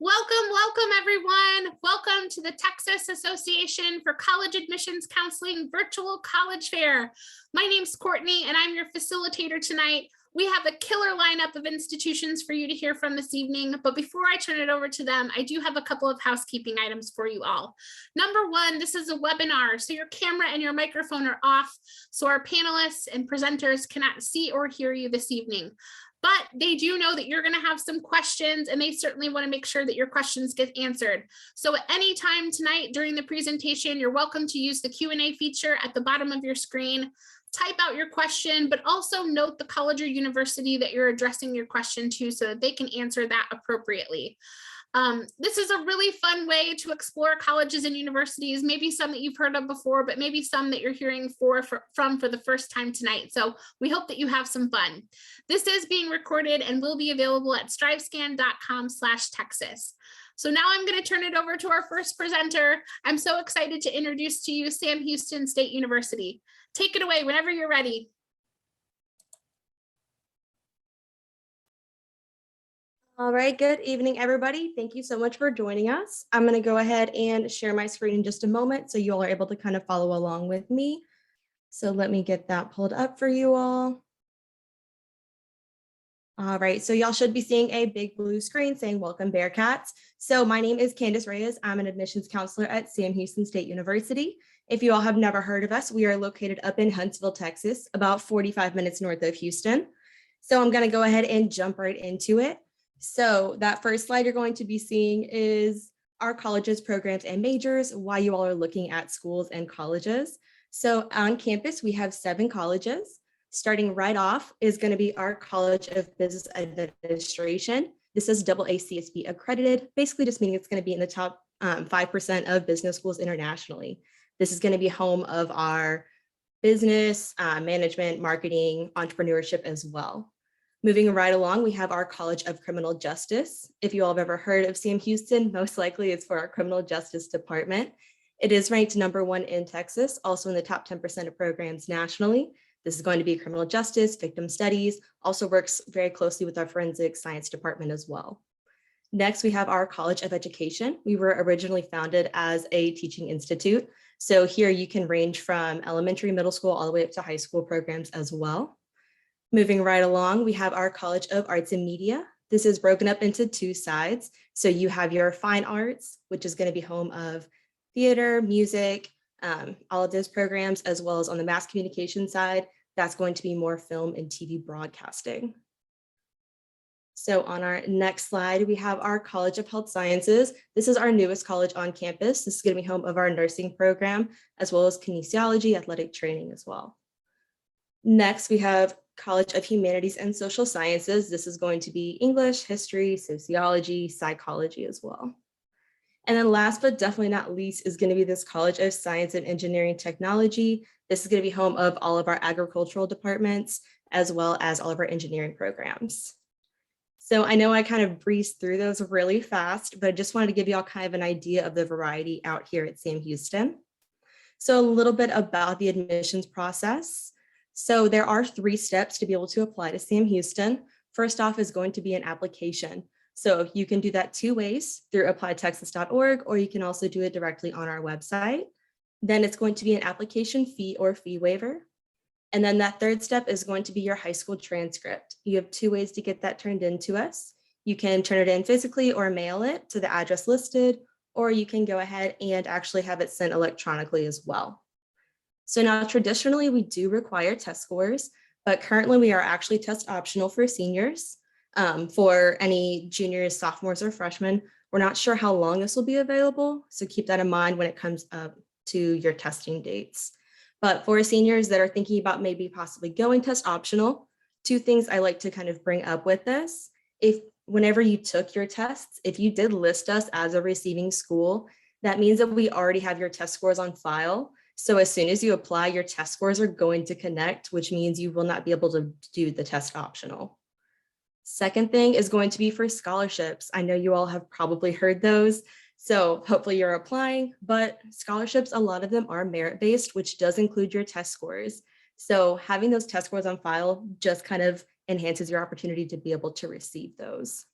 Welcome everyone. Welcome to the Texas Association for College Admissions Counseling Virtual College Fair. My name's Courtney and I'm your facilitator tonight. We have a killer lineup of institutions for you to hear from this evening, but before I turn it over to them, I do have a couple of housekeeping items for you all. Number one, this is a webinar, so your camera and your microphone are off, so our panelists and presenters cannot see or hear you this evening. But they do know that you're going to have some questions and they certainly want to make sure that your questions get answered. So at any time tonight during the presentation, you're welcome to use the Q&A feature at the bottom of your screen. Type out your question, but also note the college or university that you're addressing your question to so that they can answer that appropriately. This is a really fun way to explore colleges and universities, maybe some that you've heard of before, but maybe some that you're hearing from for the first time tonight. So we hope that you have some fun. This is being recorded and will be available at strivescan.com/Texas. So now I'm going to turn it over to our first presenter. I'm so excited to introduce to you Sam Houston State University. Take it away whenever you're ready. All right, good evening, everybody. Thank you so much for joining us. I'm going to go ahead and share my screen in just a moment so you all are able to kind of follow along with me. So let me get that pulled up for you all. All right, so y'all should be seeing a big blue screen saying welcome Bearcats. So my name is Candace Reyes. I'm an admissions counselor at Sam Houston State University. If you all have never heard of us, we are located up in Huntsville, Texas, about 45 minutes north of Houston. So I'm going to go ahead and jump right into it. So that first slide you're going to be seeing is our colleges, programs, and majors, why you all are looking at schools and colleges. So on campus, we have 7 colleges. Starting right off is going to be our College of Business Administration. This is AACSB accredited, basically just meaning it's going to be in the top 5% of business schools internationally. This is going to be home of our business, management, marketing, entrepreneurship as well. Moving right along, we have our College of Criminal Justice. If you all have ever heard of Sam Houston, most likely it's for our criminal justice department. It is ranked #1 in Texas, also in the top 10% of programs nationally. This is going to be criminal justice, victim studies, also works very closely with our forensic science department as well. Next, we have our College of Education. We were originally founded as a teaching institute. So here you can range from elementary, middle school, all the way up to high school programs as well. Moving right along, we have our College of Arts and Media. This is broken up into 2 sides. So you have your fine arts, which is going to be home of theater, music, all of those programs, as well as on the mass communication side, that's going to be more film and TV broadcasting. So on our next slide, we have our College of Health Sciences. This is our newest college on campus. This is going to be home of our nursing program, as well as kinesiology, athletic training as well. Next, we have College of Humanities and Social Sciences. This is going to be English, history, sociology, psychology as well. And then last but definitely not least is going to be this College of Science and Engineering Technology. This is going to be home of all of our agricultural departments, as well as all of our engineering programs. So I know I kind of breezed through those really fast, but I just wanted to give you all kind of an idea of the variety out here at Sam Houston. So a little bit about the admissions process. So there are 3 steps to be able to apply to Sam Houston. First off is going to be an application. So you can do that 2 ways, through applytexas.org, or you can also do it directly on our website. Then it's going to be an application fee or fee waiver. And then that 3rd step is going to be your high school transcript. You have 2 ways to get that turned in to us. You can turn it in physically or mail it to the address listed, or you can go ahead and actually have it sent electronically as well. So now traditionally we do require test scores, but currently we are actually test optional for seniors. For any juniors, sophomores, or freshmen, we're not sure how long this will be available, so keep that in mind when it comes up to your testing dates. But for seniors that are thinking about maybe possibly going test optional, 2 things I like to kind of bring up with this. If whenever you took your tests, if you did list us as a receiving school, that means that we already have your test scores on file. So as soon as you apply, your test scores are going to connect, which means you will not be able to do the test optional. Second thing is going to be for scholarships. I know you all have probably heard those, so hopefully you're applying, but scholarships, a lot of them are merit-based, which does include your test scores. So having those test scores on file just kind of enhances your opportunity to be able to receive those.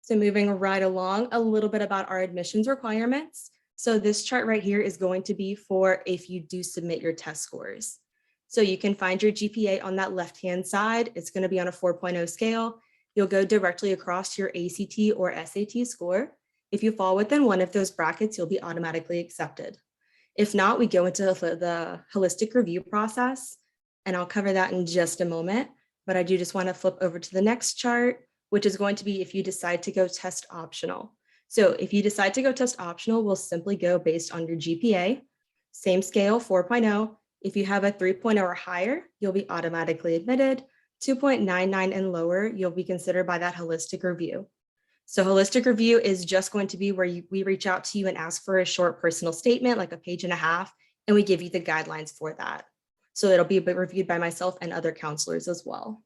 So moving right along, a little bit about our admissions requirements. So this chart right here is going to be for if you do submit your test scores. So you can find your GPA on that left-hand side. It's going to be on a 4.0 scale. You'll go directly across to your ACT or SAT score. If you fall within one of those brackets, you'll be automatically accepted. If not, we go into the holistic review process, and I'll cover that in just a moment. But I do just want to flip over to the next chart, which is going to be if you decide to go test optional. So if you decide to go test optional, we'll simply go based on your GPA, same scale, 4.0. If you have a 3.0 or higher, you'll be automatically admitted. 2.99 and lower, you'll be considered by that holistic review. So holistic review is just going to be where we reach out to you and ask for a short personal statement, like a page and a half, and we give you the guidelines for that. So it'll be reviewed by myself and other counselors as well.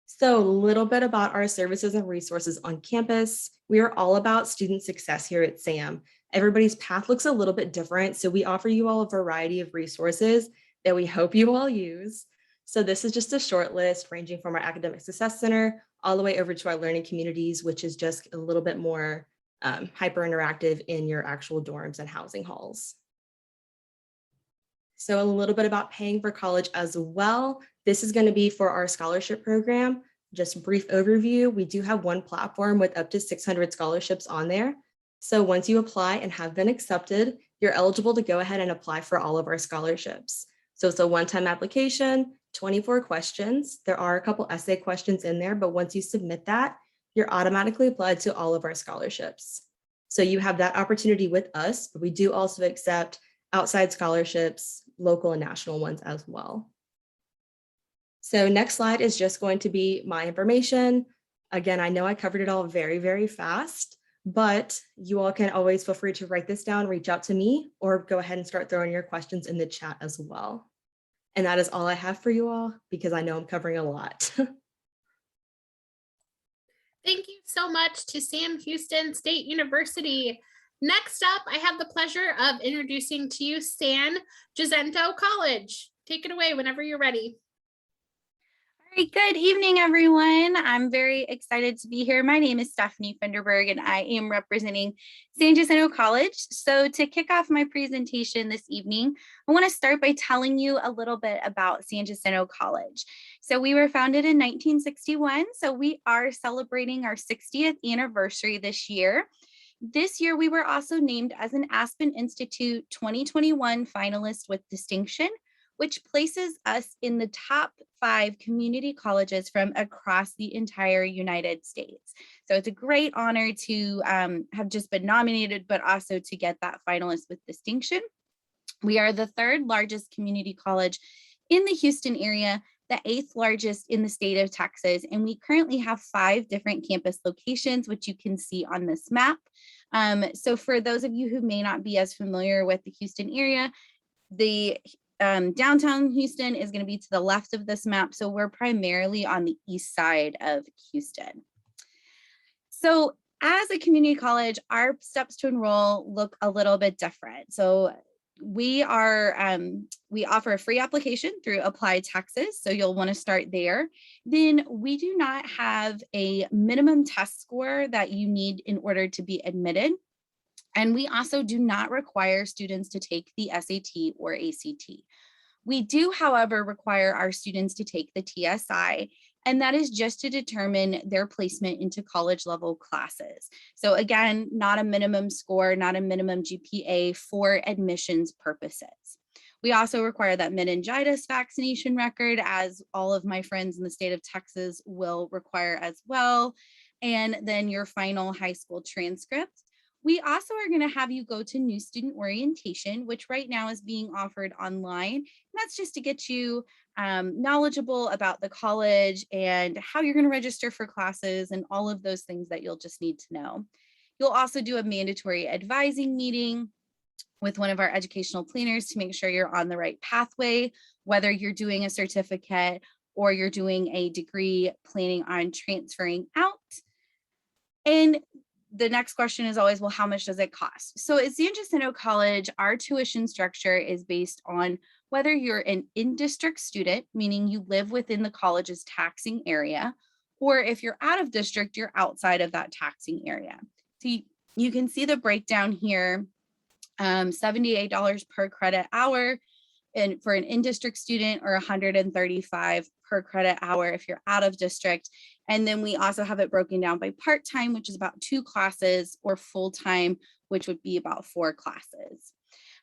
So a little bit about our services and resources on campus. We are all about student success here at SAM. Everybody's path looks a little bit different, so we offer you all a variety of resources that we hope you all use. So this is just a short list ranging from our Academic Success Center all the way over to our learning communities, which is just a little bit more hyper interactive in your actual dorms and housing halls. So a little bit about paying for college as well. This is going to be for our scholarship program. Just a brief overview. We do have one platform with up to 600 scholarships on there. So once you apply and have been accepted, you're eligible to go ahead and apply for all of our scholarships. So it's a one-time application, 24 questions. There are a couple essay questions in there, but once you submit that, you're automatically applied to all of our scholarships. So you have that opportunity with us, but we do also accept outside scholarships, local and national ones as well. So next slide is just going to be my information. Again, I know I covered it all very, very fast, but you all can always feel free to write this down, reach out to me, or go ahead and start throwing your questions in the chat as well. And that is all I have for you all, because I know I'm covering a lot. Thank you so much to Sam Houston State University. Next up, I have the pleasure of introducing to you Jacinto College. Take it away whenever you're ready. All right, good evening, everyone. I'm very excited to be here. My name is Stephanie Fenderberg, and I am representing San Jacinto College. So to kick off my presentation this evening, I want to start by telling you a little bit about San Jacinto College. So we were founded in 1961, so we are celebrating our 60th anniversary this year. This year, we were also named as an Aspen Institute 2021 finalist with distinction, which places us in the top 5 community colleges from across the entire United States. So it's a great honor to have just been nominated, but also to get that finalist with distinction. We are the 3rd largest community college in the Houston area, the 8th largest in the state of Texas, and we currently have 5 different campus locations, which you can see on this map. So for those of you who may not be as familiar with the Houston area, the downtown Houston is going to be to the left of this map. So we're primarily on the east side of Houston. So as a community college, our steps to enroll look a little bit different. So we offer a free application through Apply Texas. So you'll want to start there. Then we do not have a minimum test score that you need in order to be admitted. And we also do not require students to take the SAT or ACT. We do, however, require our students to take the TSI, and that is just to determine their placement into college level classes. So again, not a minimum score, not a minimum GPA for admissions purposes. We also require that meningitis vaccination record, as all of my friends in the state of Texas will require as well, and then your final high school transcript. We also are going to have you go to new student orientation, which right now is being offered online. And that's just to get you knowledgeable about the college and how you're going to register for classes and all of those things that you'll just need to know. You'll also do a mandatory advising meeting with one of our educational planners to make sure you're on the right pathway, whether you're doing a certificate or you're doing a degree planning on transferring out. And the next question is always, well, how much does it cost? So at San Jacinto College, our tuition structure is based on whether you're an in-district student, meaning you live within the college's taxing area, or if you're out of district, you're outside of that taxing area. So you can see the breakdown here, $78 per credit hour and for an in-district student, or $135 per credit hour if you're out of district. And then we also have it broken down by part-time, which is about 2 classes, or full-time, which would be about 4 classes.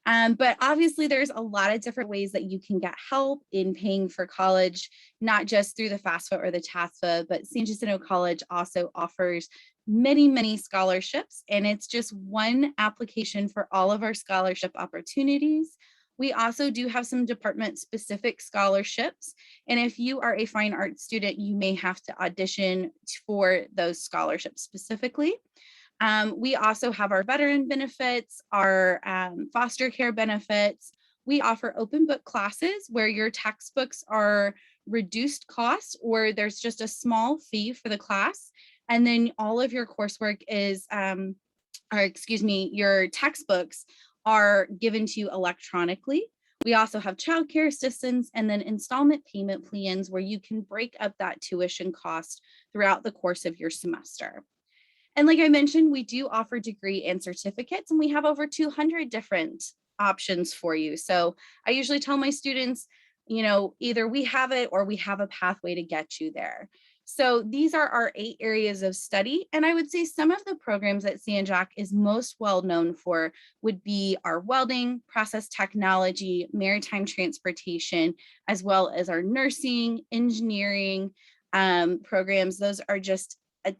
But obviously there's a lot of different ways that you can get help in paying for college, not just through the FAFSA or the TASFA, but San Jacinto College also offers many scholarships, and it's just one application for all of our scholarship opportunities. We also do have some department specific scholarships. And if you are a fine arts student, you may have to audition for those scholarships specifically. We also have our veteran benefits, our foster care benefits. We offer open book classes where your textbooks are reduced cost, or there's just a small fee for the class. And then all of your coursework is, your textbooks are given to you electronically. We also have childcare assistance and then installment payment plans where you can break up that tuition cost throughout the course of your semester. And like I mentioned, we do offer degree and certificates, and we have over 200 different options for you. So I usually tell my students, either we have it or we have a pathway to get you there. So these are our 8 areas of study. And I would say some of the programs that SanJac is most well known for would be our welding, process technology, maritime transportation, as well as our nursing, engineering programs. Those are just a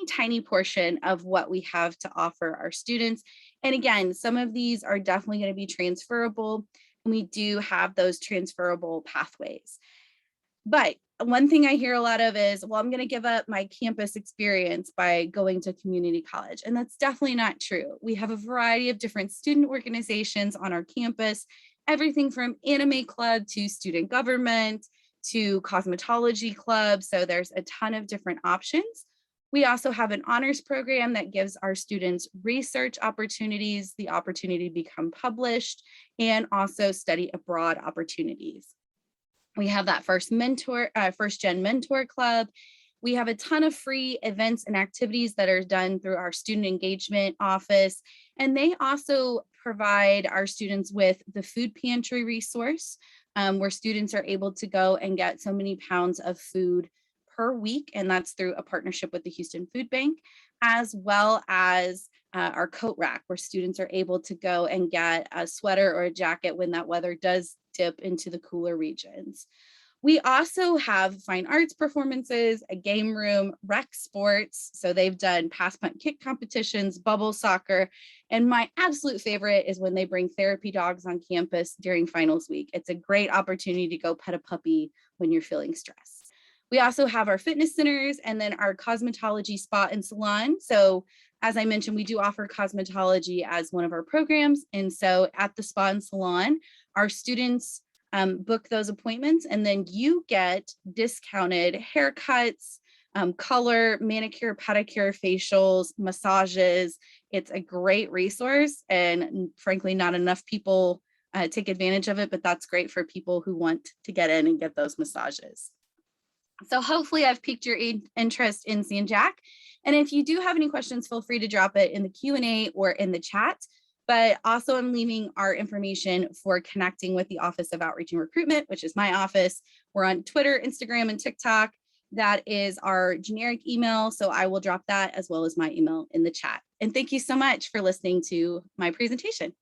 tiny portion of what we have to offer our students. And again, some of these are definitely going to be transferable, and we do have those transferable pathways. But one thing I hear a lot of is, well, I'm going to give up my campus experience by going to community college. And that's definitely not true. We have a variety of different student organizations on our campus, everything from anime club to student government to cosmetology club. So there's a ton of different options. We also have an honors program that gives our students research opportunities, the opportunity to become published, and also study abroad opportunities. We have that first gen mentor club. We have a ton of free events and activities that are done through our student engagement office. And they also provide our students with the food pantry resource, where students are able to go and get so many pounds of food per week. And that's through a partnership with the Houston Food Bank, as well as our coat rack, where students are able to go and get a sweater or a jacket when that weather does dip into the cooler regions. We also have fine arts performances, a game room, rec sports. So they've done pass, punt, kick competitions, bubble soccer. And my absolute favorite is when they bring therapy dogs on campus during finals week. It's a great opportunity to go pet a puppy when you're feeling stressed. We also have our fitness centers and then our cosmetology spa and salon. So as I mentioned, we do offer cosmetology as one of our programs. And so at the spa and salon, our students book those appointments, and then you get discounted haircuts, color, manicure, pedicure, facials, massages. It's a great resource, and frankly, not enough people take advantage of it, but that's great for people who want to get in and get those massages. So hopefully I've piqued your interest in SanJac. And if you do have any questions, feel free to drop it in the Q&A or in the chat. But also I'm leaving our information for connecting with the Office of Outreach and Recruitment, which is my office. We're on Twitter, Instagram, and TikTok. That is our generic email. So I will drop that as well as my email in the chat. And thank you so much for listening to my presentation.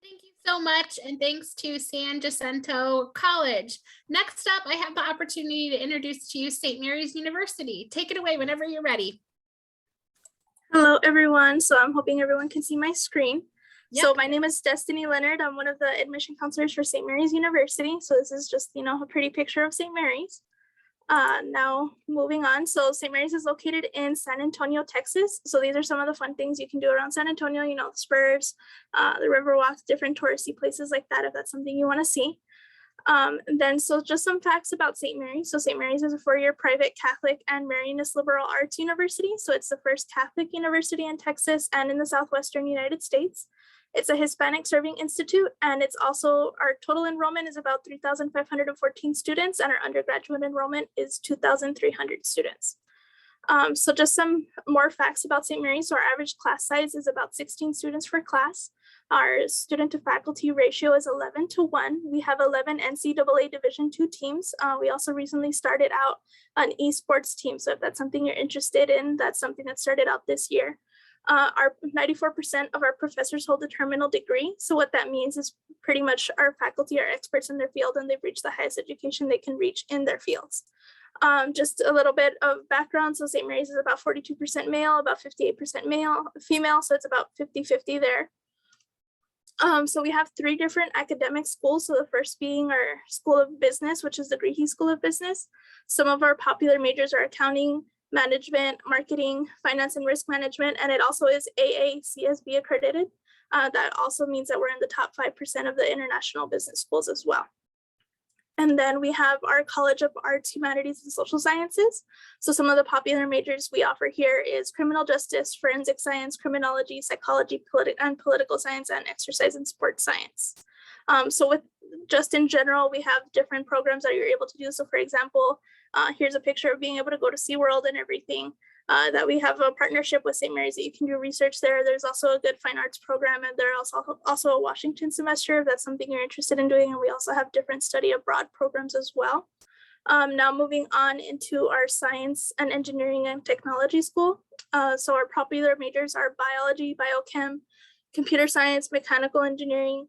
Thank you so much, and thanks to San Jacinto College. Next up, I have the opportunity to introduce to you St. Mary's University. Take it away whenever you're ready. Hello, everyone. So I'm hoping everyone can see my screen. Yep. So my name is Destiny Leonard. I'm one of the admission counselors for St. Mary's University. So this is just, a pretty picture of St. Mary's. Now moving on. So St. Mary's is located in San Antonio, Texas. So these are some of the fun things you can do around San Antonio, the Spurs, the Riverwalk, different touristy places like that, if that's something you want to see. So just some facts about St. Mary's. So St. Mary's is a 4-year private Catholic and Marianist liberal arts university. So it's the first Catholic university in Texas and in the Southwestern United States. It's a Hispanic Serving Institute, and it's also, our total enrollment is about 3,514 students, and our undergraduate enrollment is 2,300 students. So just some more facts about St. Mary's. So our average class size is about 16 students per class. Our student to faculty ratio is 11:1. We have 11 NCAA Division II teams. We also recently started out an esports team. So if that's something you're interested in, that's something that started out this year. Our 94% of our professors hold a terminal degree. So what that means is pretty much our faculty are experts in their field, and they've reached the highest education they can reach in their fields. Just a little bit of background. So St. Mary's is about 42% male, about 58% female. So it's about 50-50 there. So we have 3 different academic schools. So the first being our School of Business, which is the Grehey School of Business. Some of our popular majors are accounting, management, marketing, finance and risk management, and it also is AACSB accredited. That also means that we're in the top 5% of the international business schools as well. And then we have our College of Arts, Humanities, and Social Sciences. So some of the popular majors we offer here is criminal justice, forensic science, criminology, psychology, political science, and exercise and sports science. So with just in general, we have different programs that you're able to do. So for example, here's a picture of being able to go to SeaWorld and everything. That we have a partnership with St. Mary's that you can do research there. There's also a good fine arts program, and there's also a Washington semester if that's something you're interested in doing. And we also have different study abroad programs as well. Now moving on into our science and engineering and technology school. So our popular majors are biology, biochem, computer science, mechanical engineering.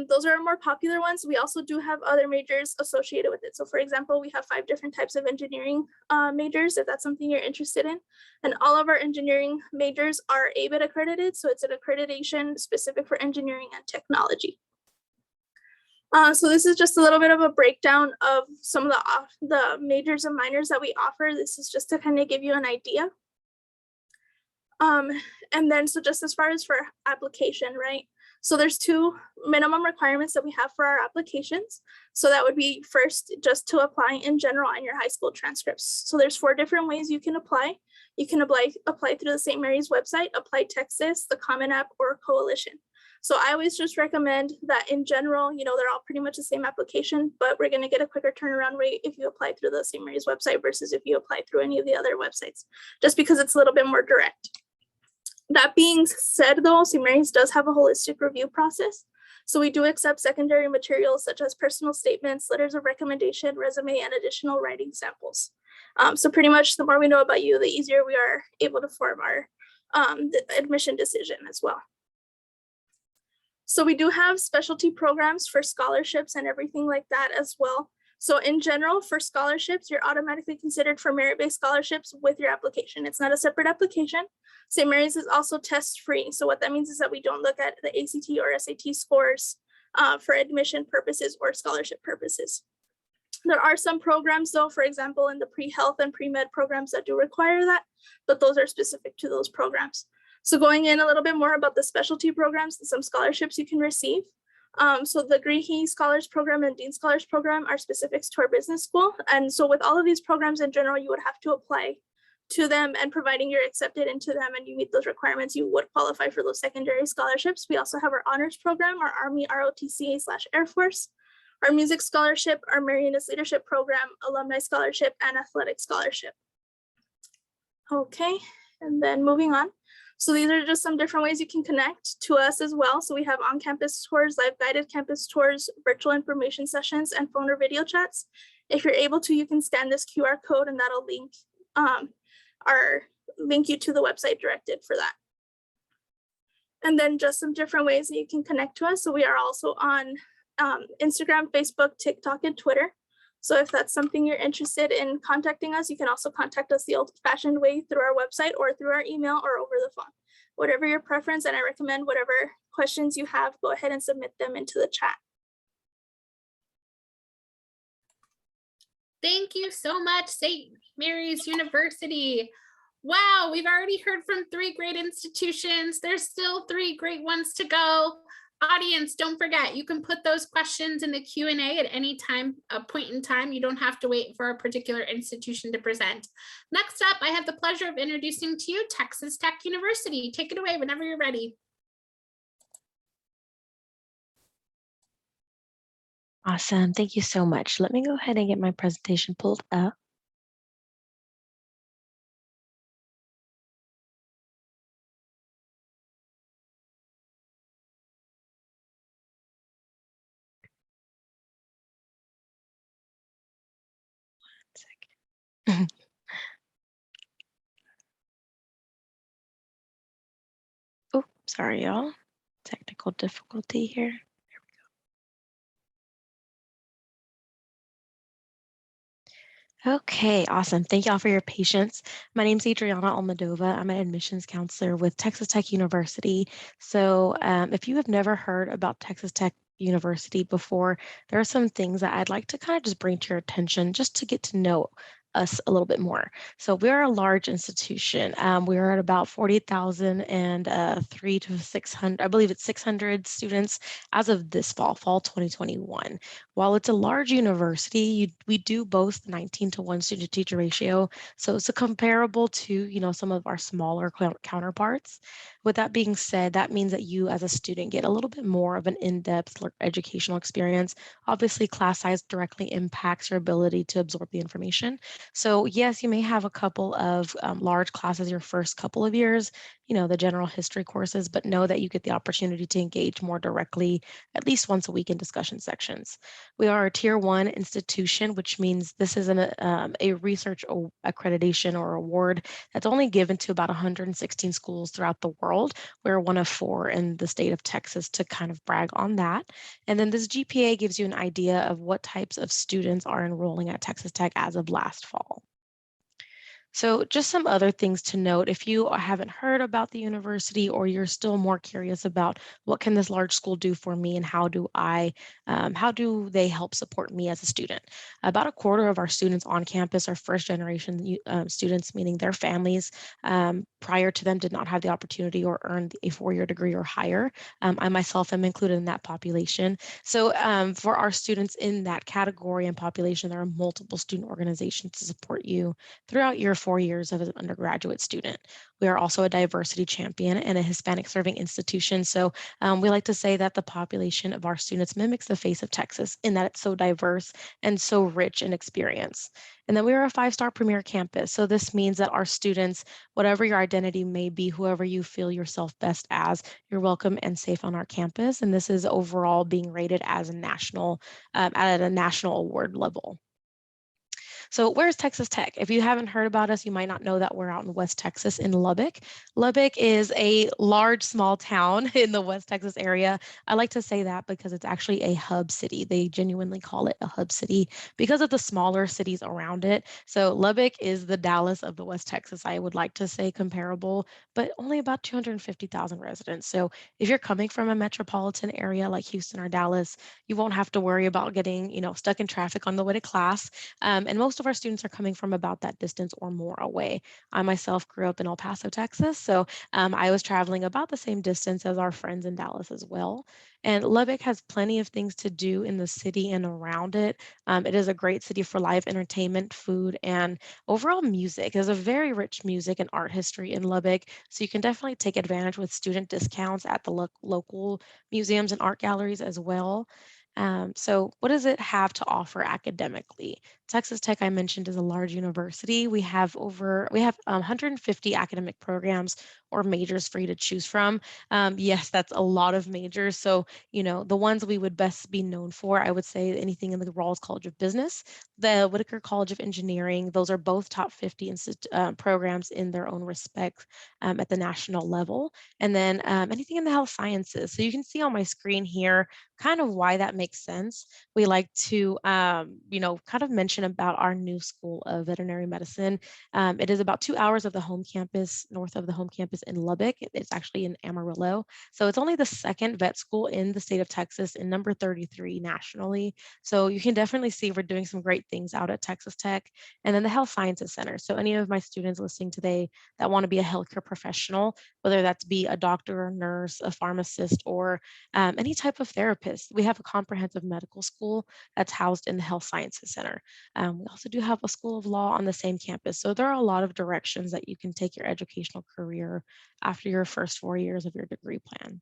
Those are our more popular ones. We also do have other majors associated with it. So for example, we have 5 different types of engineering majors, if that's something you're interested in. And all of our engineering majors are ABIT accredited. So it's an accreditation specific for engineering and technology. So this is just a little bit of a breakdown of some of the majors and minors that we offer. This is just to kind of give you an idea. And then, so just as far as for application, right? So there's 2 minimum requirements that we have for our applications. So that would be first, just to apply in general on your high school transcripts. So there's 4 different ways you can apply. You can apply through the St. Mary's website, Apply Texas, the Common App, or Coalition. So I always just recommend that in general, you know, they're all pretty much the same application, but we're going to get a quicker turnaround rate if you apply through the St. Mary's website versus if you apply through any of the other websites, just because it's a little bit more direct. That being said, though, St. Mary's does have a holistic review process. So we do accept secondary materials such as personal statements, letters of recommendation, resume, and additional writing samples. So pretty much the more we know about you, the easier we are able to form our admission decision as well. So we do have specialty programs for scholarships and everything like that as well. So in general, for scholarships, you're automatically considered for merit-based scholarships with your application. It's not a separate application. St. Mary's is also test-free. So what that means is that we don't look at the ACT or SAT scores for admission purposes or scholarship purposes. There are some programs though, for example, in the pre-health and pre-med programs that do require that, but those are specific to those programs. So going in a little bit more about the specialty programs and some scholarships you can receive. So the Grehey Scholars Program and Dean Scholars Program are specifics to our business school. And so with all of these programs in general, you would have to apply to them, and providing you're accepted into them and you meet those requirements, you would qualify for those secondary scholarships. We also have our honors program, our Army ROTC/Air Force, our music scholarship, our Marianas Leadership Program, alumni scholarship, and athletic scholarship. Okay, and then moving on. So these are just some different ways you can connect to us as well. So we have on-campus tours, live guided campus tours, virtual information sessions, and phone or video chats. If you're able to, you can scan this QR code and that'll link you to the website directed for that. And then just some different ways that you can connect to us. So we are also on Instagram, Facebook, TikTok, and Twitter. So if that's something you're interested in contacting us, you can also contact us the old-fashioned way through our website or through our email or over the phone. Whatever your preference, and I recommend whatever questions you have, go ahead and submit them into the chat. Thank you so much, St. Mary's University. Wow, we've already heard from 3 great institutions. There's still 3 great ones to go. Audience, don't forget, you can put those questions in the Q&A at any time, a point in time. You don't have to wait for a particular institution to present. Next up, I have the pleasure of introducing to you Texas Tech University. Take it away whenever you're ready. Awesome. Thank you so much. Let me go ahead and get my presentation pulled up. One second. Oh, sorry, y'all. Technical difficulty here. Okay, awesome. Thank y'all for your patience. My name is Adriana Almadova. I'm an admissions counselor with Texas Tech University. So if you have never heard about Texas Tech University before, there are some things that I'd like to kind of just bring to your attention just to get to know us a little bit more. So we're a large institution. We're at about 40,000 and 3 to 600, I believe it's 600 students as of this fall 2021. While it's a large university, we do both 19-to-1 student-to-teacher ratio, so it's comparable to some of our smaller counterparts. With that being said, that means that you as a student get a little bit more of an in-depth educational experience. Obviously, class size directly impacts your ability to absorb the information. So yes, you may have a couple of large classes your first couple of years, the general history courses, but know that you get the opportunity to engage more directly at least once a week in discussion sections. We are a Tier 1 institution, which means this is a research accreditation or award that's only given to about 116 schools throughout the world. We're one of 4 in the state of Texas to kind of brag on that. And then this GPA gives you an idea of what types of students are enrolling at Texas Tech as of last fall. So just some other things to note, if you haven't heard about the university or you're still more curious about what can this large school do for me and how do they help support me as a student? About a quarter of our students on campus are first generation students, meaning their families prior to them did not have the opportunity or earned a 4-year degree or higher. I myself am included in that population. So for our students in that category and population, there are multiple student organizations to support you throughout your 4 years as an undergraduate student. We are also a diversity champion and a Hispanic serving institution. So we like to say that the population of our students mimics the face of Texas in that it's so diverse and so rich in experience. And then we are a 5-star premier campus. So this means that our students, whatever your identity may be, whoever you feel yourself best as, you're welcome and safe on our campus. And this is overall being rated as at a national award level. So where's Texas Tech? If you haven't heard about us, you might not know that we're out in West Texas in Lubbock. Lubbock is a large, small town in the West Texas area. I like to say that because it's actually a hub city. They genuinely call it a hub city because of the smaller cities around it. So Lubbock is the Dallas of the West Texas. I would like to say comparable, but only about 250,000 residents. So if you're coming from a metropolitan area like Houston or Dallas, you won't have to worry about getting, stuck in traffic on the way to class. And most of our students are coming from about that distance or more away. I myself grew up in El Paso, Texas, so I was traveling about the same distance as our friends in Dallas as well. And Lubbock has plenty of things to do in the city and around it. It is a great city for live entertainment, food, and overall music. There's a very rich music and art history in Lubbock, so you can definitely take advantage with student discounts at the local museums and art galleries as well. So what does it have to offer academically? Texas Tech, I mentioned, is a large university. We have 150 academic programs or majors for you to choose from. Yes, that's a lot of majors. So, the ones we would best be known for, I would say anything in the Rawls College of Business, the Whitaker College of Engineering. Those are both top 50 programs in their own respect at the national level. And then anything in the health sciences. So you can see on my screen here kind of why that makes sense. We like to, kind of mention about our new School of Veterinary Medicine. It is about 2 hours of the home campus, north of the home campus in Lubbock. It's actually in Amarillo. So it's only the second vet school in the state of Texas and number 33 nationally. So you can definitely see we're doing some great things out at Texas Tech. And then the Health Sciences Center. So any of my students listening today that want to be a healthcare professional, whether that's be a doctor, a nurse, a pharmacist, or any type of therapist, we have a comprehensive medical school that's housed in the Health Sciences Center. We also do have a School of Law on the same campus. So there are a lot of directions that you can take your educational career after your first 4 years of your degree plan.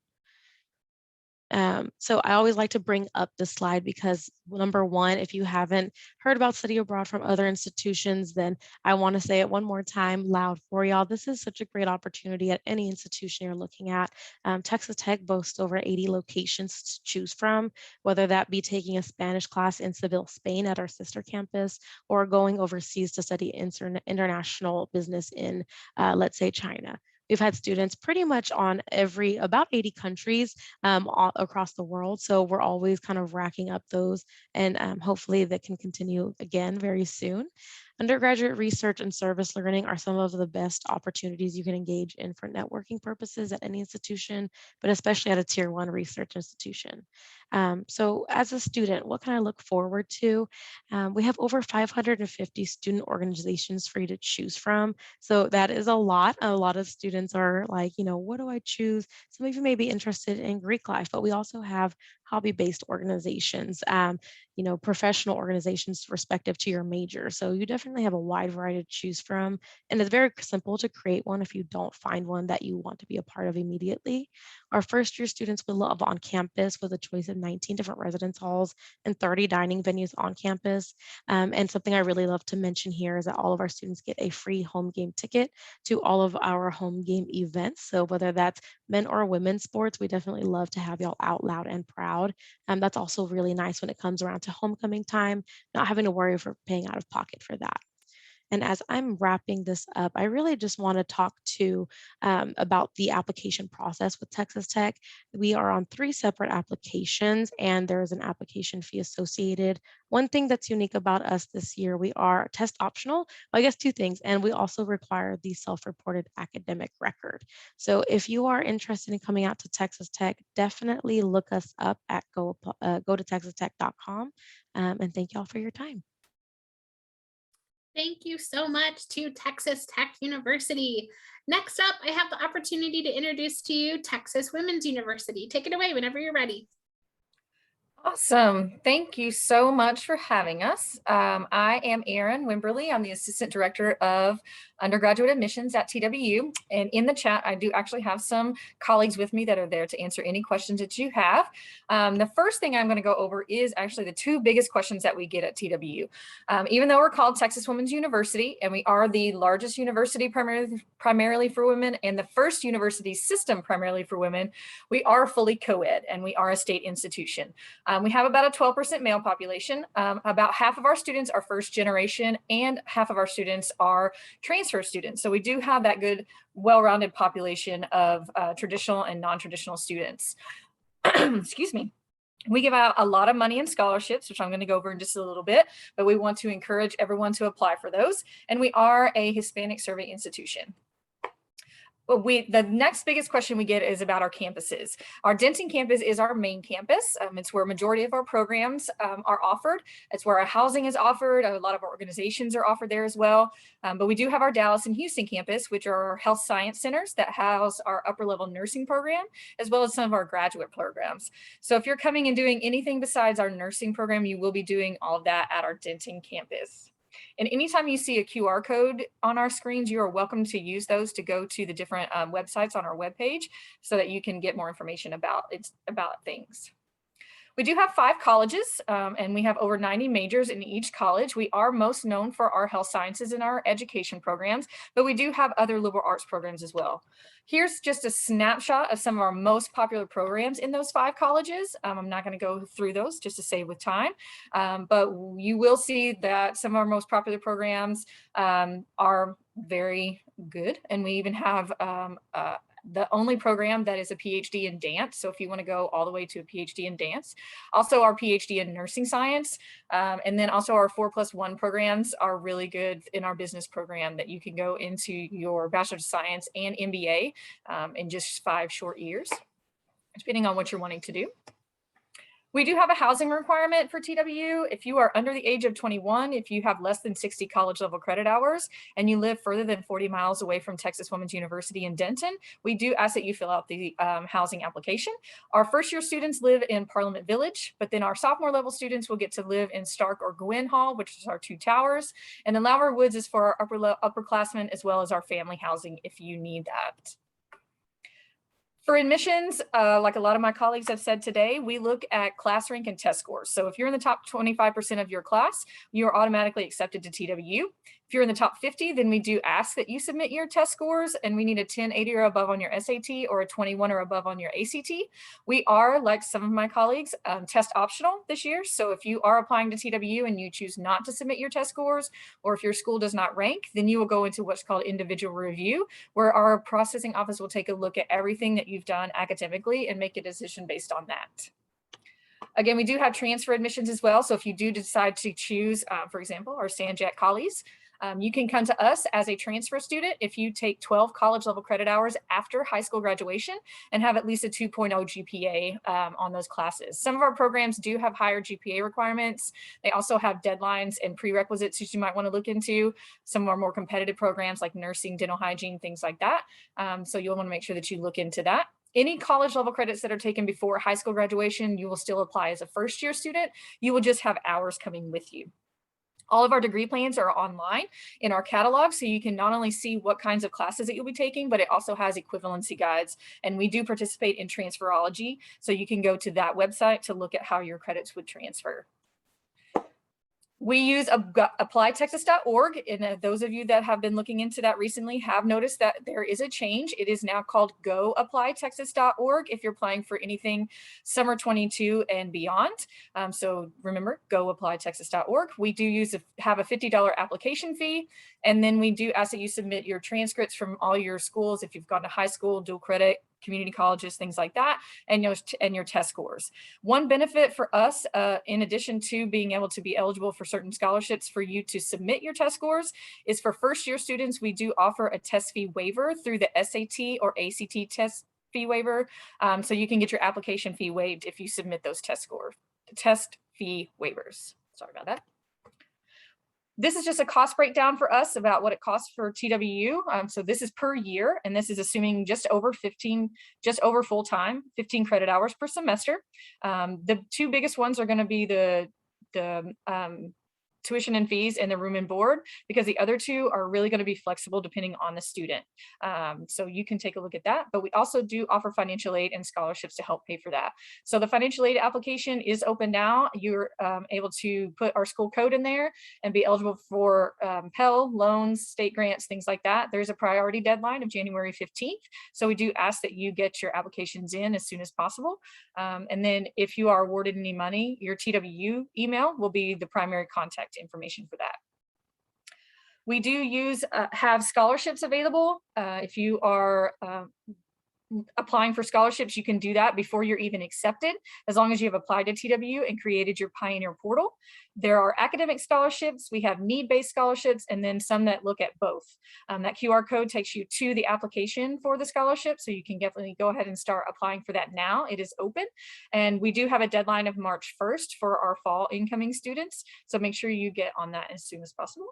So I always like to bring up this slide because number one, if you haven't heard about study abroad from other institutions, then I want to say it one more time loud for y'all. This is such a great opportunity at any institution you're looking at. Texas Tech boasts over 80 locations to choose from, whether that be taking a Spanish class in Seville, Spain at our sister campus, or going overseas to study international business in, let's say, China. We've had students pretty much on about 80 countries across the world. So we're always kind of racking up those, and hopefully that can continue again very soon. Undergraduate research and service learning are some of the best opportunities you can engage in for networking purposes at any institution, but especially at a tier 1 research institution. So as a student, what can I look forward to? We have over 550 student organizations for you to choose from. So that is a lot. A lot of students are like, what do I choose? Some of you may be interested in Greek life, but we also have hobby-based organizations, professional organizations respective to your major. So you definitely have a wide variety to choose from. And it's very simple to create one if you don't find one that you want to be a part of immediately. Our first year students will live on campus with a choice of 19 different residence halls and 30 dining venues on campus. And something I really love to mention here is that all of our students get a free home game ticket to all of our home game events. So whether that's men or women's sports, we definitely love to have y'all out loud and proud. That's also really nice when it comes around to homecoming time, not having to worry for paying out of pocket for that. And as I'm wrapping this up, I really just want to talk about the application process with Texas Tech. We are on 3 separate applications, and there is an application fee associated. One thing that's unique about us this year, we are test optional. Well, I guess 2 things, and we also require the self-reported academic record. So if you are interested in coming out to Texas Tech, definitely look us up at go to texastech.com. And thank y'all for your time. Thank you so much to Texas Tech University. Next up, I have the opportunity to introduce to you Texas Women's University. Take it away whenever you're ready. Awesome. Thank you so much for having us. I am Erin Wimberly. I'm the Assistant Director of Undergraduate Admissions at TWU. And in the chat, I do actually have some colleagues with me that are there to answer any questions that you have. The first thing I'm going to go over is actually the 2 biggest questions that we get at TWU. Even though we're called Texas Women's University, and we are the largest university primarily for women and the first university system primarily for women, we are fully co-ed and we are a state institution. We have about a 12% male population. About half of our students are first generation and half of our students are transfer students. So we do have that good, well-rounded population of traditional and non-traditional students. Excuse me. We give out a lot of money in scholarships, which I'm going to go over in just a little bit, but we want to encourage everyone to apply for those. And we are a Hispanic survey institution. But the next biggest question we get is about our campuses. Our Denton campus is our main campus. It's where a majority of our programs are offered. It's where our housing is offered. A lot of our organizations are offered there as well. But we do have our Dallas and Houston campus, which are our health science centers that house our upper level nursing program, as well as some of our graduate programs. So if you're coming and doing anything besides our nursing program, you will be doing all of that at our Denton campus. And anytime you see a QR code on our screens, you are welcome to use those to go to the different websites on our webpage so that you can get more information about things. We do have 5 colleges and we have over 90 majors in each college. We are most known for our health sciences and our education programs, but we do have other liberal arts programs as well. Here's just a snapshot of some of our most popular programs in those 5 colleges. I'm not going to go through those just to save with time, but you will see that some of our most popular programs are very good. And we even have the only program that is a PhD in dance. So if you want to go all the way to a PhD in dance, also our PhD in nursing science, and then also our 4+1 programs are really good in our business program that you can go into your Bachelor of Science and MBA in just 5 short years, depending on what you're wanting to do. We do have a housing requirement for TWU. If you are under the age of 21, if you have less than 60 college level credit hours and you live further than 40 miles away from Texas Women's University in Denton, we do ask that you fill out the housing application. Our first year students live in Parliament Village, but then our sophomore level students will get to live in Stark or Gwynn Hall, which is our 2 towers. And then Lowry Woods is for our upperclassmen as well as our family housing if you need that. For admissions, like a lot of my colleagues have said today, we look at class rank and test scores. So if you're in the top 25% of your class, you are automatically accepted to TWU. If you're in the top 50, then we do ask that you submit your test scores, and we need a 1080 or above on your SAT or a 21 or above on your ACT. We are, like some of my colleagues, test optional this year. So if you are applying to TWU and you choose not to submit your test scores, or if your school does not rank, then you will go into what's called individual review, where our processing office will take a look at everything that you've done academically and make a decision based on that. Again, we do have transfer admissions as well. So if you do decide to choose, for example, our Sanjak colleagues, you can come to us as a transfer student if you take 12 college level credit hours after high school graduation and have at least a 2.0 GPA on those classes. Some of our programs do have higher GPA requirements. They also have deadlines and prerequisites that you might want to look into. Some of our more competitive programs like nursing, dental hygiene, things like that. So you'll want to make sure that you look into that. Any college level credits that are taken before high school graduation, you will still apply as a first year student. You will just have hours coming with you. All of our degree plans are online in our catalog, so you can not only see what kinds of classes that you'll be taking, but it also has equivalency guides. And we do participate in transferology, so you can go to that website to look at how your credits would transfer. We use applytexas.org, and those of you that have been looking into that recently have noticed that there is a change. It is now called goapplytexas.org if you're applying for anything summer 22 and beyond. So remember, goapplytexas.org. We do have a $50 application fee, and then we do ask that you submit your transcripts from all your schools if you've gone to high school, dual credit, community colleges, things like that, and your test scores. One benefit for us, in addition to being able to be eligible for certain scholarships for you to submit your test scores, is for first year students, we do offer a test fee waiver through the SAT or ACT test fee waiver. So you can get your application fee waived if you submit those test fee waivers. Sorry about that. This is just a cost breakdown for us about what it costs for TWU. So this is per year, and this is assuming just over full time, 15 credit hours per semester. The two biggest ones are going to be the tuition and fees and the room and board, because the other two are really going to be flexible depending on the student. So you can take a look at that, but we also do offer financial aid and scholarships to help pay for that. So the financial aid application is open now. You're able to put our school code in there and be eligible for Pell, loans, state grants, things like that. There's a priority deadline of January 15th. So we do ask that you get your applications in as soon as possible. And then if you are awarded any money, your TWU email will be the primary contact information for that. We do have scholarships available. If you are applying for scholarships, you can do that before you're even accepted, as long as you have applied to TWU and created your Pioneer portal. There are academic scholarships, we have need-based scholarships, and then some that look at both. That QR code takes you to the application for the scholarship, so you can definitely go ahead and start applying for that now. It is open, and we do have a deadline of March 1st for our fall incoming students, so make sure you get on that as soon as possible.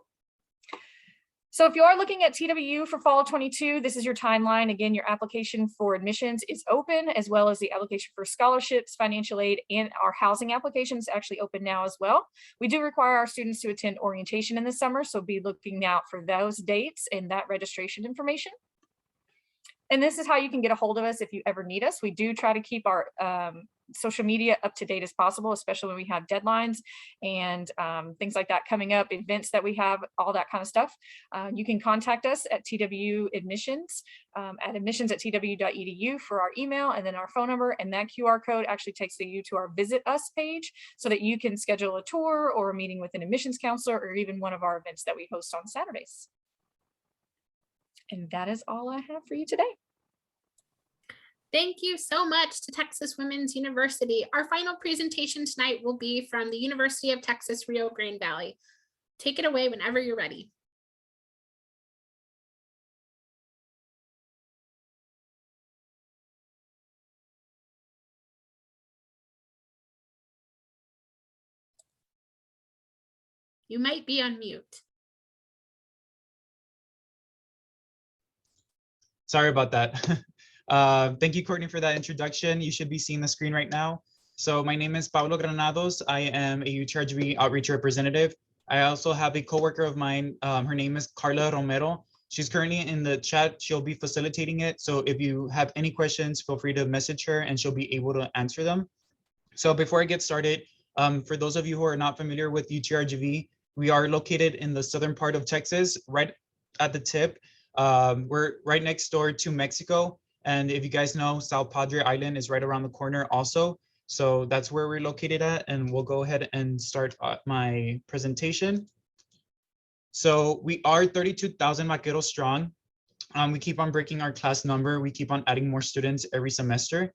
So if you are looking at TWU for fall of 22, this is your timeline. Again, your application for admissions is open, as well as the application for scholarships, financial aid, and our housing applications actually open now as well. We do require our students to attend orientation in the summer, so be looking out for those dates and that registration information. And this is how you can get a hold of us if you ever need us. We do try to keep our social media up to date as possible, especially when we have deadlines and things like that coming up, events that we have, all that kind of stuff. You can contact us at TW Admissions at admissions@tw.edu for our email, and then our phone number, and that QR code actually takes you to our Visit Us page so that you can schedule a tour or a meeting with an admissions counselor, or even one of our events that we host on Saturdays. And that is all I have for you today. Thank you so much to Texas Women's University. Our final presentation tonight will be from the University of Texas, Rio Grande Valley. Take it away whenever you're ready. You might be on mute. Sorry about that. Thank you, Courtney, for that introduction. You should be seeing the screen right now. So my name is Pablo Granados. I am a UTRGV outreach representative. I also have a coworker of mine. Her name is Carla Romero. She's currently in the chat. She'll be facilitating it. So if you have any questions, feel free to message her and she'll be able to answer them. So before I get started, for those of you who are not familiar with UTRGV, we are located in the southern part of Texas, right at the tip. We're right next door to Mexico. And if you guys know, South Padre Island is right around the corner also. So that's where we're located at. And we'll go ahead and start my presentation. So we are 32,000 Vaqueros strong. We keep on breaking our class number. We keep on adding more students every semester.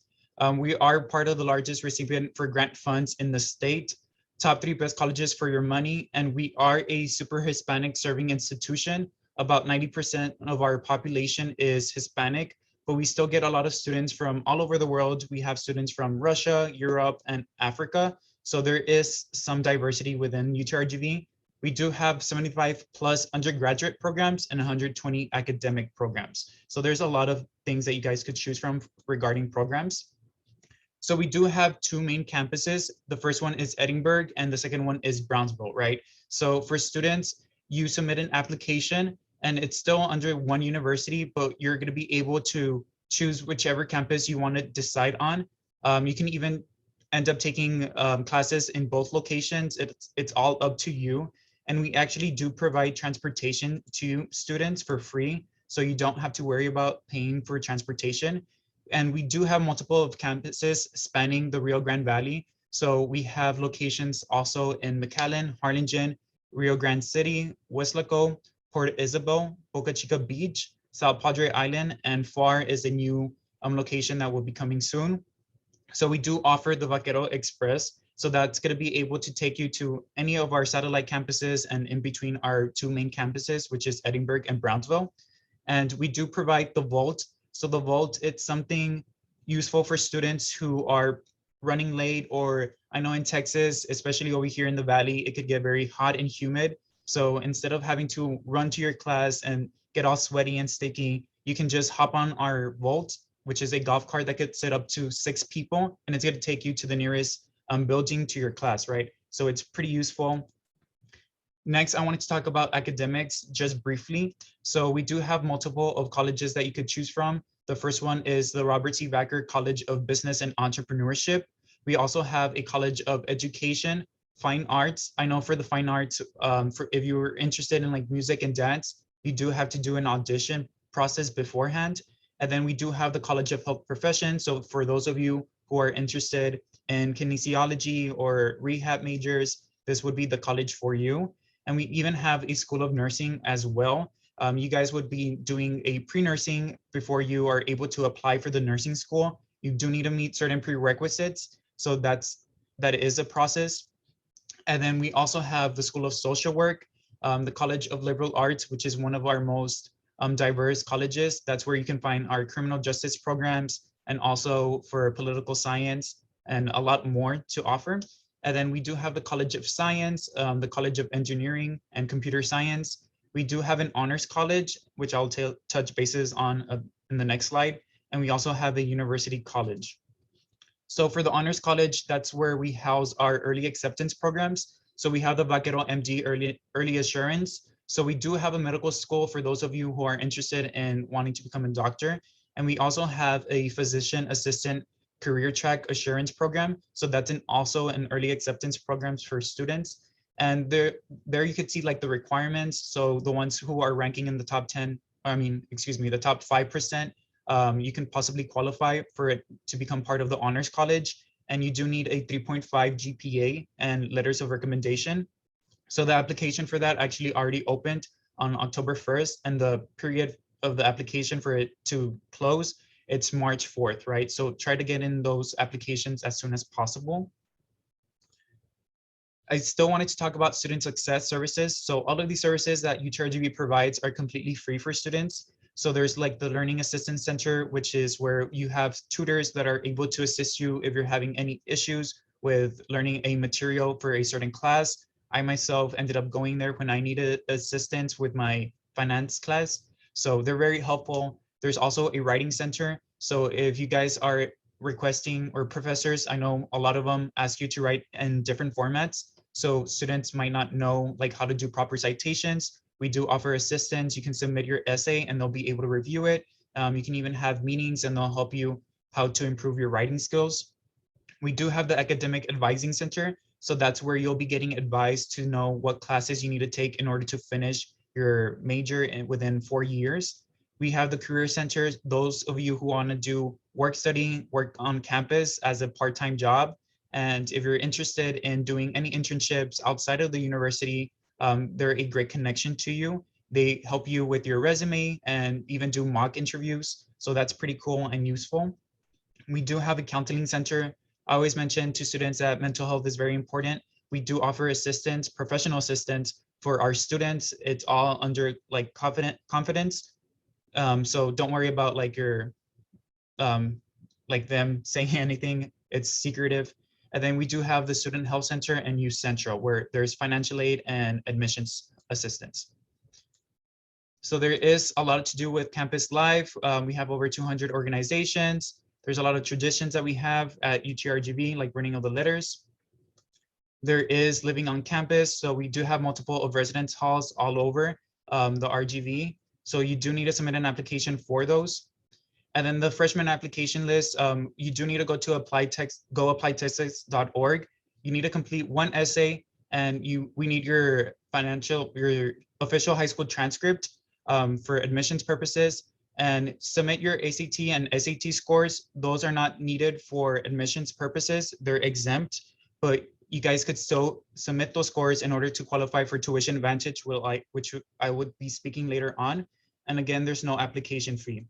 We are part of the largest recipient for grant funds in the state, top 3 best colleges for your money, and we are a super Hispanic serving institution. About 90% of our population is Hispanic, but we still get a lot of students from all over the world. We have students from Russia, Europe, and Africa. So there is some diversity within UTRGV. We do have 75 plus undergraduate programs and 120 academic programs. So there's a lot of things that you guys could choose from regarding programs. So we do have 2 main campuses. The first one is Edinburgh and the second one is Brownsville, right? So for students, you submit an application and it's still under one university, but you're going to be able to choose whichever campus you want to decide on. You can even end up taking classes in both locations. It's all up to you. And we actually do provide transportation to students for free, so you don't have to worry about paying for transportation. And we do have multiple of campuses spanning the Rio Grande Valley. So we have locations also in McAllen, Harlingen, Rio Grande City, Weslaco, Port Isabel, Boca Chica Beach, South Padre Island, and FAR is a new location that will be coming soon. So we do offer the Vaquero Express. So that's going to be able to take you to any of our satellite campuses and in between our 2 main campuses, which is Edinburgh and Brownsville. And we do provide the Vault. So the Vault, it's something useful for students who are running late, or I know in Texas, especially over here in the Valley, it could get very hot and humid. So instead of having to run to your class and get all sweaty and sticky, you can just hop on our Vault, which is a golf cart that could sit up to 6 people, and it's going to take you to the nearest building to your class, right? So it's pretty useful. Next, I wanted to talk about academics just briefly. So we do have multiple of colleges that you could choose from. The first one is the Robert C. Vacker College of Business and Entrepreneurship. We also have a College of Education, Fine Arts. I know for the Fine Arts, if you were interested in like music and dance, you do have to do an audition process beforehand. And then we do have the College of Health Professions. So for those of you who are interested in kinesiology or rehab majors, this would be the college for you. And we even have a School of Nursing as well. You guys would be doing a pre-nursing before you are able to apply for the nursing school. You do need to meet certain prerequisites. So that is a process. And then we also have the School of Social Work, the College of Liberal Arts, which is one of our most diverse colleges. That's where you can find our criminal justice programs, and also for political science and a lot more to offer. And then we do have the College of Science, the College of Engineering and Computer Science. We do have an honors college, which I'll touch bases on in the next slide. And we also have a university college. So for the honors college, that's where we house our early acceptance programs. So we have the Vaquero MD early assurance. So we do have a medical school for those of you who are interested in wanting to become a doctor. And we also have a physician assistant career track assurance program. So that's also an early acceptance programs for students. And there you could see like the requirements. So the ones who are ranking in the top 10, the top 5%, you can possibly qualify for it to become part of the honors college. And you do need a 3.5 GPA and letters of recommendation. So the application for that actually already opened on October 1st, and the period of the application for it to close, it's March 4th, right? So try to get in those applications as soon as possible. I still wanted to talk about student success services. So all of these services that UTRGV provides are completely free for students. So there's like the Learning Assistance Center, which is where you have tutors that are able to assist you if you're having any issues with learning a material for a certain class. I myself ended up going there when I needed assistance with my finance class. So they're very helpful. There's also a writing center. So if you guys are requesting, or professors, I know a lot of them ask you to write in different formats. So students might not know like how to do proper citations. We do offer assistance. You can submit your essay and they'll be able to review it. You can even have meetings and they'll help you how to improve your writing skills. We do have the Academic Advising Center. So that's where you'll be getting advice to know what classes you need to take in order to finish your major within 4 years. We have the Career Center. Those of you who want to do work study, work on campus as a part-time job. And if you're interested in doing any internships outside of the university, they're a great connection to you. They help you with your resume and even do mock interviews. So that's pretty cool and useful. We do have a counseling center. I always mention to students that mental health is very important. We do offer assistance, professional assistance for our students. It's all under like confidence. So don't worry about like your like them saying anything. It's secretive. And then we do have the Student Health Center and Youth Central, where there's financial aid and admissions assistance. So there is a lot to do with campus life. We have over 200 organizations. There's a lot of traditions that we have at UTRGV, like burning of the letters. There is living on campus. So we do have multiple of residence halls all over the RGV. So you do need to submit an application for those. And then the freshman application list, you do need to go to goapplytexas.org. You need to complete one essay and we need your official high school transcript for admissions purposes, and submit your ACT and SAT scores. Those are not needed for admissions purposes. They're exempt, but you guys could still submit those scores in order to qualify for tuition advantage, which I would be speaking later on. And again, there's no application fee.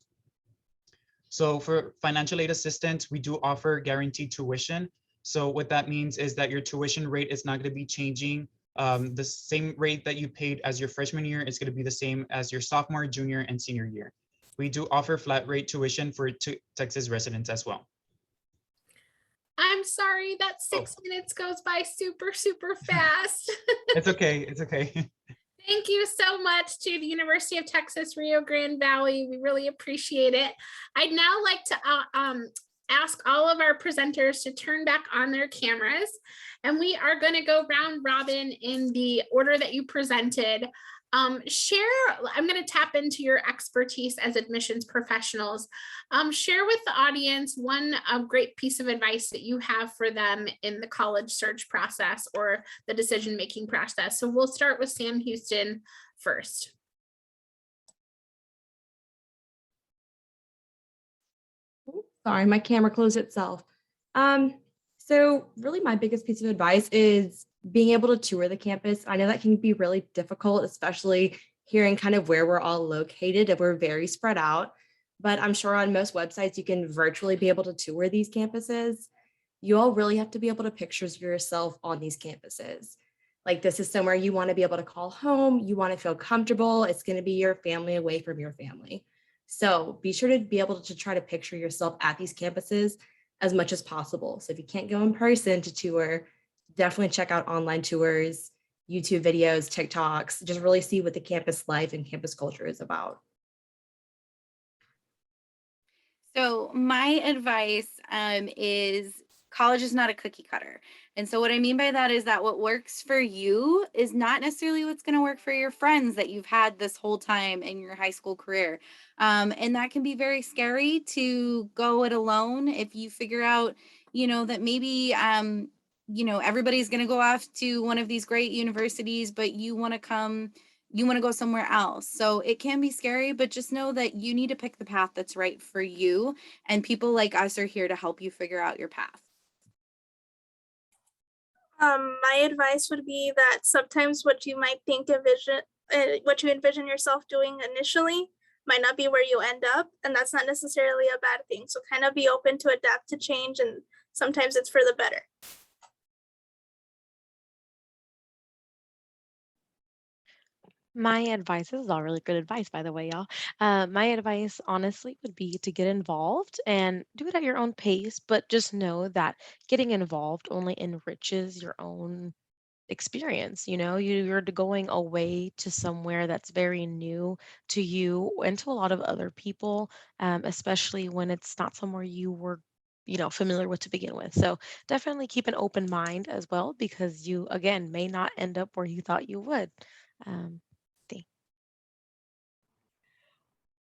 So for financial aid assistance, we do offer guaranteed tuition. So what that means is that your tuition rate is not going to be changing. The same rate that you paid as your freshman year is going to be the same as your sophomore, junior, and senior year. We do offer flat rate tuition for Texas residents as well. I'm sorry that 6 minutes goes by super, super fast. It's okay. It's okay. Thank you so much to the University of Texas, Rio Grande Valley. We really appreciate it. I'd now like to ask all of our presenters to turn back on their cameras, and we are going to go round robin in the order that you presented. I'm going to tap into your expertise as admissions professionals. Share with the audience one great piece of advice that you have for them in the college search process or the decision-making process. So we'll start with Sam Houston first. Sorry, my camera closed itself. So really my biggest piece of advice is being able to tour the campus. I know that can be really difficult, especially hearing kind of where we're all located if we're very spread out. But I'm sure on most websites, you can virtually be able to tour these campuses. You all really have to be able to picture yourself on these campuses. Like this is somewhere you want to be able to call home. You want to feel comfortable. It's going to be your family away from your family. So be sure to be able to try to picture yourself at these campuses as much as possible. So if you can't go in person to tour, definitely check out online tours, YouTube videos, TikToks, just really see what the campus life and campus culture is about. So my advice is college is not a cookie cutter. And so what I mean by that is that what works for you is not necessarily what's going to work for your friends that you've had this whole time in your high school career. And that can be very scary to go it alone if you figure out, that maybe, everybody's going to go off to one of these great universities, but you want to go somewhere else. So it can be scary, but just know that you need to pick the path that's right for you. And people like us are here to help you figure out your path. My advice would be that sometimes what you might what you envision yourself doing initially might not be where you end up, and that's not necessarily a bad thing. So kind of be open to adapt to change, and sometimes it's for the better. My advice, this is all really good advice, by the way, y'all. My advice, honestly, would be to get involved and do it at your own pace, but just know that getting involved only enriches your own experience. You're going away to somewhere that's very new to you and to a lot of other people, especially when it's not somewhere you were familiar with to begin with. So definitely keep an open mind as well, because you, again, may not end up where you thought you would.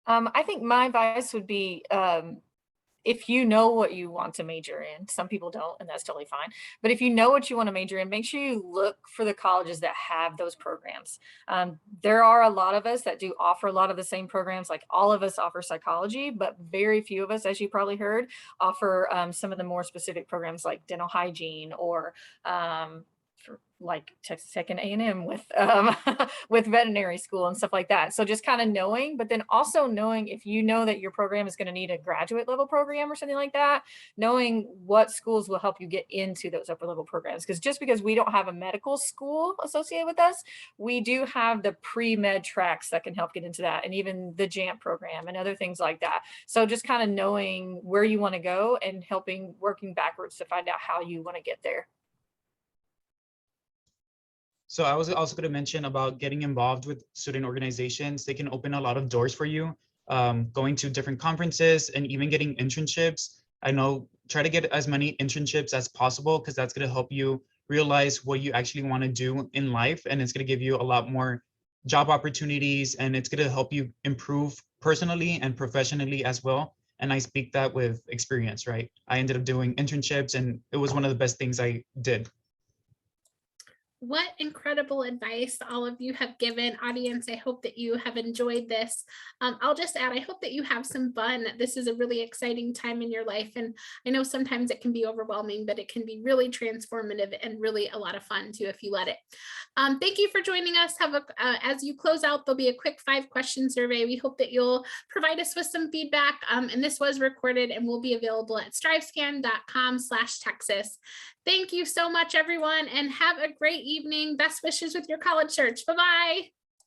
I think my advice would be, if you know what you want to major in, some people don't, and that's totally fine. But if you know what you want to major in, make sure you look for the colleges that have those programs. There are a lot of us that do offer a lot of the same programs. Like all of us offer psychology, but very few of us, as you probably heard, offer some of the more specific programs like dental hygiene or like Texas Tech and A&M with with veterinary school and stuff like that. So just kind of knowing, but then also knowing if you know that your program is going to need a graduate level program or something like that, knowing what schools will help you get into those upper level programs. Because just because we don't have a medical school associated with us, we do have the pre-med tracks that can help get into that, and even the JAMP program and other things like that. So just kind of knowing where you want to go and working backwards to find out how you want to get there. So I was also going to mention about getting involved with student organizations. They can open a lot of doors for you, going to different conferences and even getting internships. I know, try to get as many internships as possible because that's going to help you realize what you actually want to do in life. And it's going to give you a lot more job opportunities, and it's going to help you improve personally and professionally as well. And I speak that with experience, right? I ended up doing internships and it was one of the best things I did. What incredible advice all of you have given. Audience, I hope that you have enjoyed this. I'll just add, I hope that you have some fun. This is a really exciting time in your life. And I know sometimes it can be overwhelming, but it can be really transformative and really a lot of fun too, if you let it. Thank you for joining us. As you close out, there'll be a quick 5-question survey. We hope that you'll provide us with some feedback. And this was recorded and will be available at strivescan.com/Texas. Thank you so much, everyone, and have a great evening. Best wishes with your college search. Bye-bye.